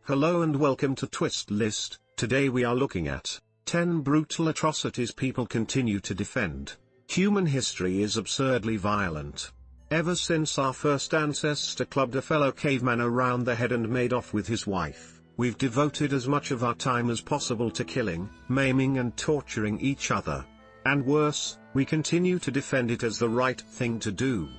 Hello and welcome to Twist List. Today we are looking at 10 brutal atrocities people continue to defend. Human history is absurdly violent. Ever since our first ancestor clubbed a fellow caveman around the head and made off with his wife, we've devoted as much of our time as possible to killing, maiming and torturing each other. And worse, we continue to defend it as the right thing to do.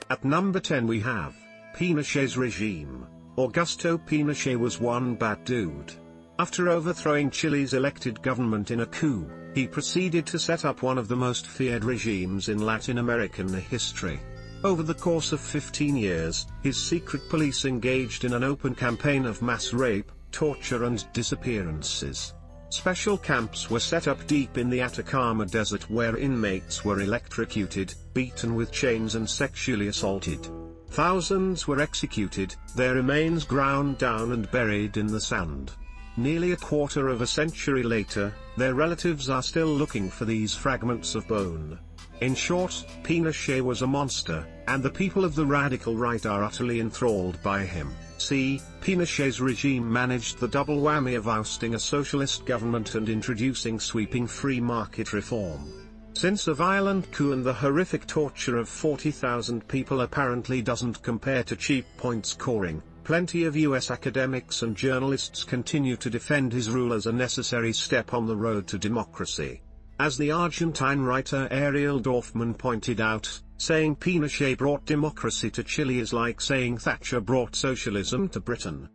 At number 10 we have Pinochet's regime. Augusto Pinochet was one bad dude. After overthrowing Chile's elected government in a coup, he proceeded to set up one of the most feared regimes in Latin American history. Over the course of 15 years, his secret police engaged in an open campaign of mass rape, torture and disappearances. Special camps were set up deep in the Atacama Desert where inmates were electrocuted, beaten with chains and sexually assaulted. Thousands were executed, their remains ground down and buried in the sand. Nearly a quarter of a century later, their relatives are still looking for these fragments of bone. In short, Pinochet was a monster, and the people of the radical right are utterly enthralled by him. See, Pinochet's regime managed the double whammy of ousting a socialist government and introducing sweeping free market reform. Since a violent coup and the horrific torture of 40,000 people apparently doesn't compare to cheap point scoring, plenty of US academics and journalists continue to defend his rule as a necessary step on the road to democracy. As the Argentine writer Ariel Dorfman pointed out, saying Pinochet brought democracy to Chile is like saying Thatcher brought socialism to Britain.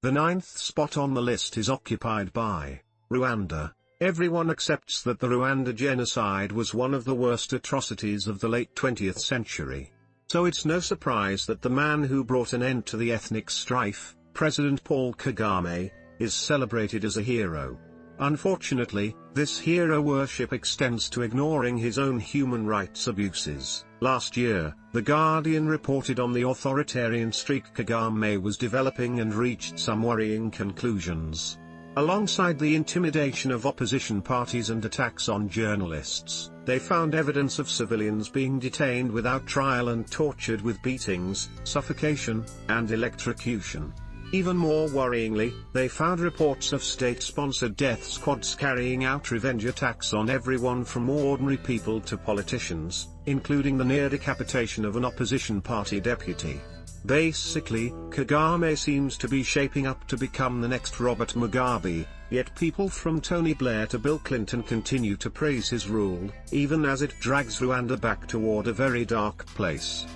The 9th spot on the list is occupied by Rwanda. Everyone accepts that the Rwanda genocide was one of the worst atrocities of the late 20th century. So it's no surprise that the man who brought an end to the ethnic strife, President Paul Kagame, is celebrated as a hero. Unfortunately, this hero worship extends to ignoring his own human rights abuses. Last year, The Guardian reported on the authoritarian streak Kagame was developing and reached some worrying conclusions. Alongside the intimidation of opposition parties and attacks on journalists, they found evidence of civilians being detained without trial and tortured with beatings, suffocation, and electrocution. Even more worryingly, they found reports of state-sponsored death squads carrying out revenge attacks on everyone from ordinary people to politicians, including the near decapitation of an opposition party deputy. Basically, Kagame seems to be shaping up to become the next Robert Mugabe, yet people from Tony Blair to Bill Clinton continue to praise his rule, even as it drags Rwanda back toward a very dark place.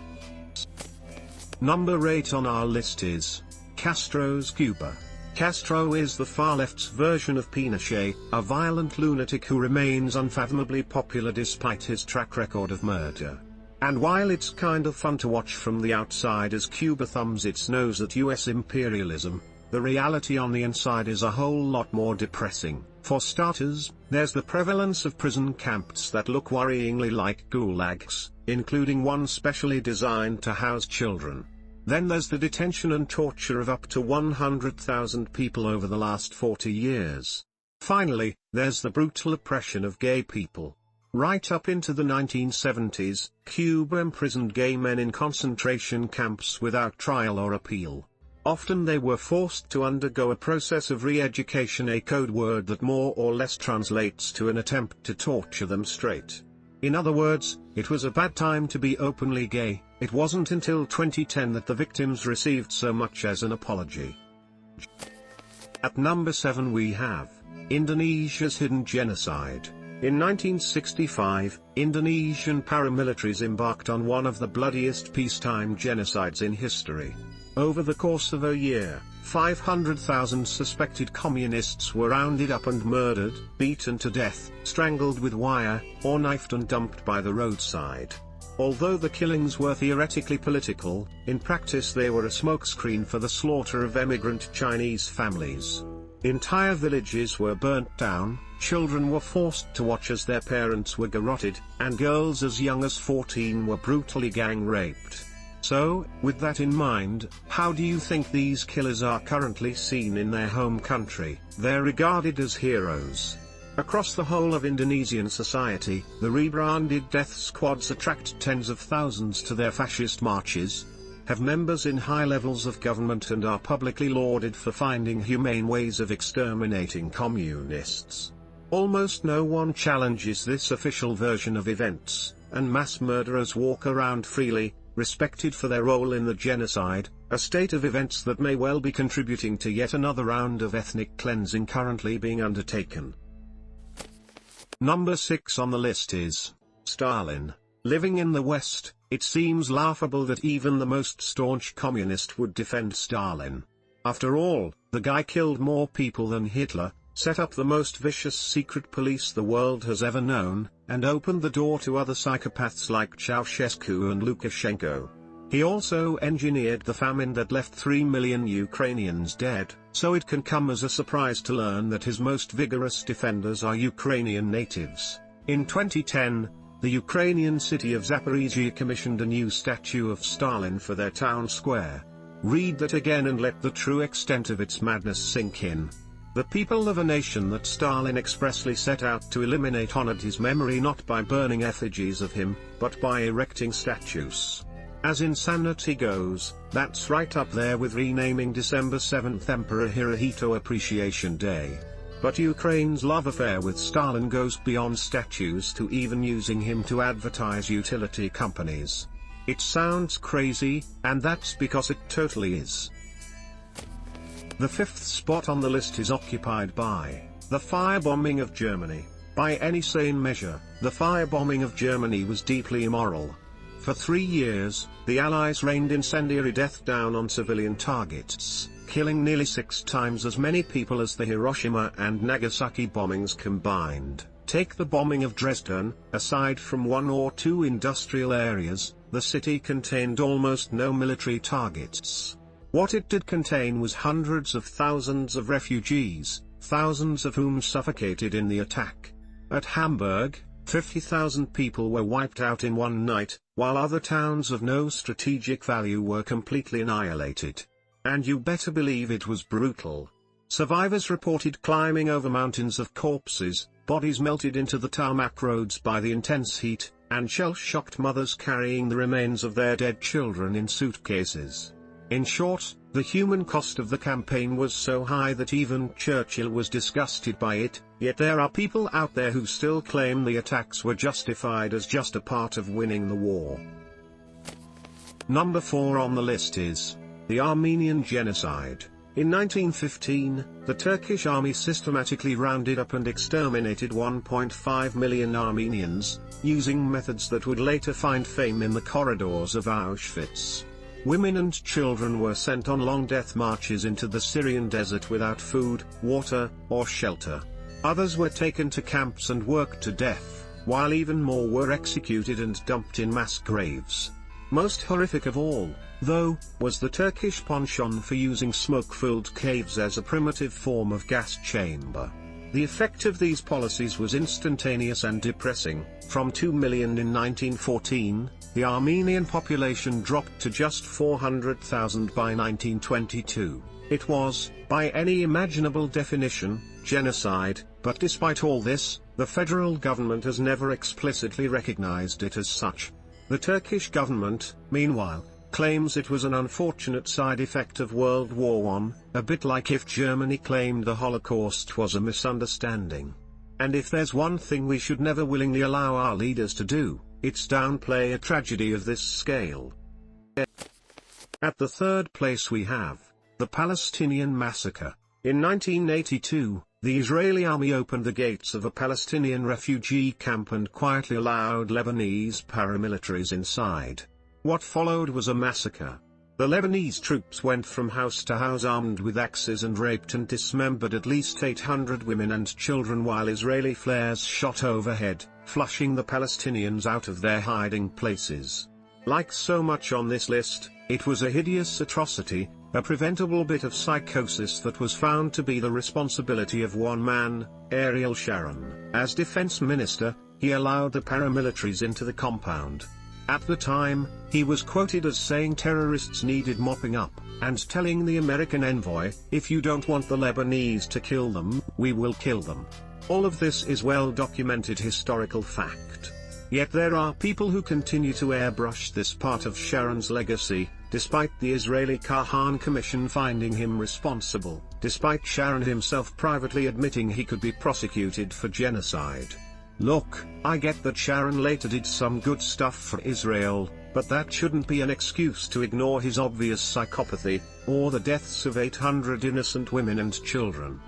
Number 8 on our list is Castro's Cuba. Castro is the far left's version of Pinochet, a violent lunatic who remains unfathomably popular despite his track record of murder. And while it's kind of fun to watch from the outside as Cuba thumbs its nose at US imperialism, the reality on the inside is a whole lot more depressing. For starters, there's the prevalence of prison camps that look worryingly like gulags, including one specially designed to house children. Then there's the detention and torture of up to 100,000 people over the last 40 years. Finally, there's the brutal oppression of gay people. Right up into the 1970s, Cuba imprisoned gay men in concentration camps without trial or appeal. Often they were forced to undergo a process of re-education, a code word that more or less translates to an attempt to torture them straight. In other words, it was a bad time to be openly gay. It wasn't until 2010 that the victims received so much as an apology. At number 7 we have Indonesia's hidden genocide. In 1965, Indonesian paramilitaries embarked on one of the bloodiest peacetime genocides in history. Over the course of a year, 500,000 suspected communists were rounded up and murdered, beaten to death, strangled with wire, or knifed and dumped by the roadside. Although the killings were theoretically political, in practice they were a smokescreen for the slaughter of emigrant Chinese families. Entire villages were burnt down, children were forced to watch as their parents were garroted, and girls as young as 14 were brutally gang raped. So, with that in mind, how do you think these killers are currently seen in their home country? They're regarded as heroes. Across the whole of Indonesian society, the rebranded death squads attract tens of thousands to their fascist marches. have members in high levels of government and are publicly lauded for finding humane ways of exterminating communists. Almost no one challenges this official version of events, and mass murderers walk around freely, respected for their role in the genocide, a state of events that may well be contributing to yet another round of ethnic cleansing currently being undertaken. Number 6 on the list is Stalin. Living in the West, it seems laughable that even the most staunch communist would defend Stalin. After all, the guy killed more people than Hitler, set up the most vicious secret police the world has ever known, and opened the door to other psychopaths like Ceausescu and Lukashenko. He also engineered the famine that left 3 million Ukrainians dead, so it can come as a surprise to learn that his most vigorous defenders are Ukrainian natives. In 2010, the Ukrainian city of Zaporizhia commissioned a new statue of Stalin for their town square. Read that again and let the true extent of its madness sink in. The people of a nation that Stalin expressly set out to eliminate honored his memory not by burning effigies of him, but by erecting statues. As insanity goes, that's right up there with renaming December 7th Emperor Hirohito Appreciation Day. But Ukraine's love affair with Stalin goes beyond statues to even using him to advertise utility companies. It sounds crazy, and that's because it totally is. The 5th spot on the list is occupied by the firebombing of Germany. By any sane measure, the firebombing of Germany was deeply immoral. For 3 years, the Allies rained incendiary death down on civilian targets, killing nearly 6 times as many people as the Hiroshima and Nagasaki bombings combined. Take the bombing of Dresden, aside from 1 or 2 industrial areas, the city contained almost no military targets. What it did contain was hundreds of thousands of refugees, thousands of whom suffocated in the attack. At Hamburg, 50,000 people were wiped out in one night, while other towns of no strategic value were completely annihilated. And you better believe it was brutal. Survivors reported climbing over mountains of corpses, bodies melted into the tarmac roads by the intense heat, and shell-shocked mothers carrying the remains of their dead children in suitcases. In short, the human cost of the campaign was so high that even Churchill was disgusted by it, yet there are people out there who still claim the attacks were justified as just a part of winning the war. Number 4 on the list is the Armenian Genocide. In 1915, the Turkish army systematically rounded up and exterminated 1.5 million Armenians, using methods that would later find fame in the corridors of Auschwitz. Women and children were sent on long death marches into the Syrian desert without food, water, or shelter. Others were taken to camps and worked to death, while even more were executed and dumped in mass graves. Most horrific of all, though, was the Turkish penchant for using smoke-filled caves as a primitive form of gas chamber. The effect of these policies was instantaneous and depressing. From 2 million in 1914, the Armenian population dropped to just 400,000 by 1922. It was, by any imaginable definition, genocide, but despite all this, the federal government has never explicitly recognized it as such. The Turkish government, meanwhile, claims it was an unfortunate side effect of World War I, a bit like if Germany claimed the Holocaust was a misunderstanding. And if there's one thing we should never willingly allow our leaders to do, it's downplay a tragedy of this scale. At the 3rd place we have the Palestinian Massacre. In 1982, the Israeli army opened the gates of a Palestinian refugee camp and quietly allowed Lebanese paramilitaries inside. What followed was a massacre. The Lebanese troops went from house to house armed with axes and raped and dismembered at least 800 women and children while Israeli flares shot overhead, flushing the Palestinians out of their hiding places. Like so much on this list, it was a hideous atrocity, a preventable bit of psychosis that was found to be the responsibility of one man, Ariel Sharon. As defense minister, he allowed the paramilitaries into the compound. At the time, he was quoted as saying terrorists needed mopping up, and telling the American envoy, "If you don't want the Lebanese to kill them, we will kill them." All of this is well-documented historical fact. Yet there are people who continue to airbrush this part of Sharon's legacy, despite the Israeli Kahan Commission finding him responsible, despite Sharon himself privately admitting he could be prosecuted for genocide. Look, I get that Sharon later did some good stuff for Israel, but that shouldn't be an excuse to ignore his obvious psychopathy, or the deaths of 800 innocent women and children.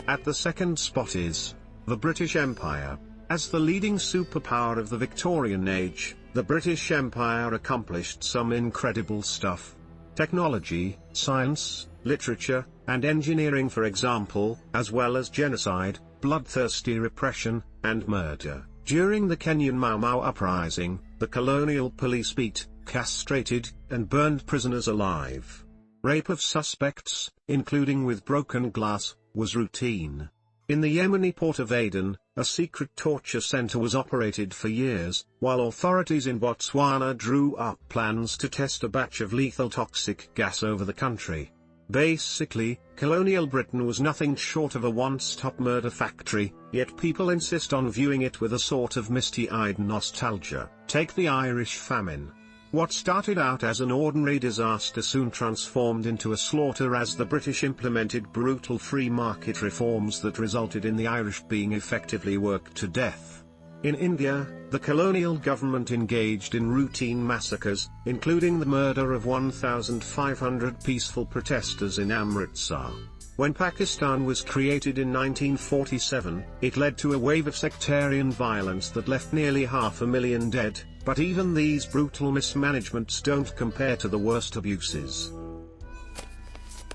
At the second spot is the British Empire. As the leading superpower of the Victorian Age, the British Empire accomplished some incredible stuff. Technology, science, literature, and engineering for example, as well as genocide, bloodthirsty repression, and murder. During the Kenyan Mau Mau uprising, the colonial police beat, castrated, and burned prisoners alive. Rape of suspects, including with broken glass, was routine. In the Yemeni port of Aden, a secret torture center was operated for years, while authorities in Botswana drew up plans to test a batch of lethal toxic gas over the country. Basically, colonial Britain was nothing short of a one-stop murder factory, yet people insist on viewing it with a sort of misty-eyed nostalgia. Take the Irish famine. What started out as an ordinary disaster soon transformed into a slaughter as the British implemented brutal free market reforms that resulted in the Irish being effectively worked to death. In India, the colonial government engaged in routine massacres, including the murder of 1,500 peaceful protesters in Amritsar. When Pakistan was created in 1947, it led to a wave of sectarian violence that left nearly 500,000 dead, but even these brutal mismanagements don't compare to the worst abuses.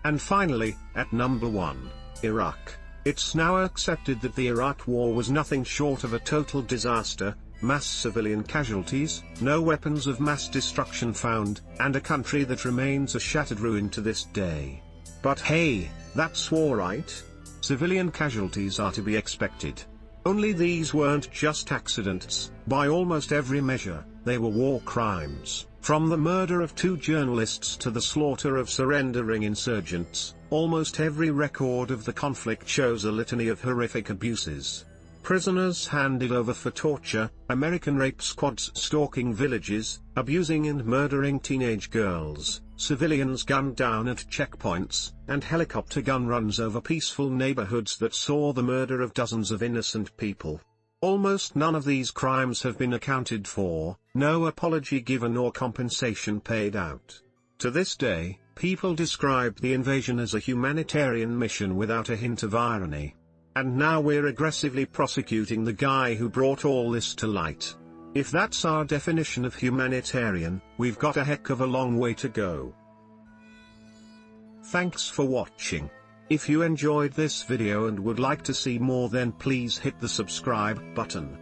And finally, at number 1, Iraq. It's now accepted that the Iraq War was nothing short of a total disaster, mass civilian casualties, no weapons of mass destruction found, and a country that remains a shattered ruin to this day. But hey, that's war, right? Civilian casualties are to be expected. Only these weren't just accidents. By almost every measure, they were war crimes. From the murder of 2 journalists to the slaughter of surrendering insurgents, almost every record of the conflict shows a litany of horrific abuses. Prisoners handed over for torture, American rape squads stalking villages, abusing and murdering teenage girls, civilians gunned down at checkpoints, and helicopter gun runs over peaceful neighborhoods that saw the murder of dozens of innocent people. Almost none of these crimes have been accounted for, no apology given or compensation paid out. To this day, people describe the invasion as a humanitarian mission without a hint of irony. And now we're aggressively prosecuting the guy who brought all this to light. If that's our definition of humanitarian, we've got a heck of a long way to go. Thanks for watching. If you enjoyed this video and would like to see more, then please hit the subscribe button.